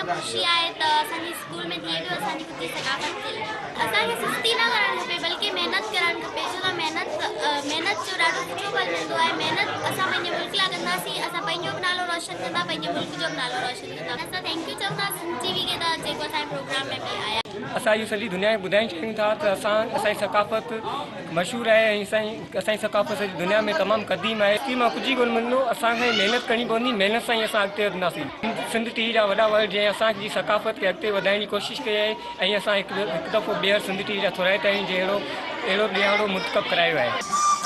खुशी आए तो असांजे स्कूल में थिए पियो असांजी ख़ुदि सकाफ़त जे लाइ असांखे सुस्ती न करणु खपे बल्कि मेहनत करणु खपे छो त मेहनत जो ॾाढो सुठो फल मिलंदो आहे। मेहनत असां पंहिंजे मुल्क लाइ कंदासीं असां पंहिंजो बि नालो रोशन कंदा पंहिंजे मुल्क जो बि नालो रोशन कंदा। असां थैंक यू चऊं था सिंध टीवी खे त जेको असांजे प्रोग्राम में बि आया। असां इहो सॼी दुनिया खे ॿुधाइणु चाहियूं था त असांजी सकाफ़त मशहूरु आहे ऐं असांजी सकाफ़त सॼी दुनिया में तमामु क़दीम आहे। की मां कुझु ई कोन मिलंदो असांखे महिनत करणी पवंदी महिनत सां ई असां अॻिते वधंदासीं। सिंध टीवी जा वॾा वर्ड जंहिं असांजी सकाफ़त खे अॻिते वधाइण जी कोशिशि कई आहे ऐं असां हिकु दफ़ो ॿीहर सिंध टीवी जा थोराइता आहियूं जहिड़ो ॾियारो मुंतख़ब करायो आहे।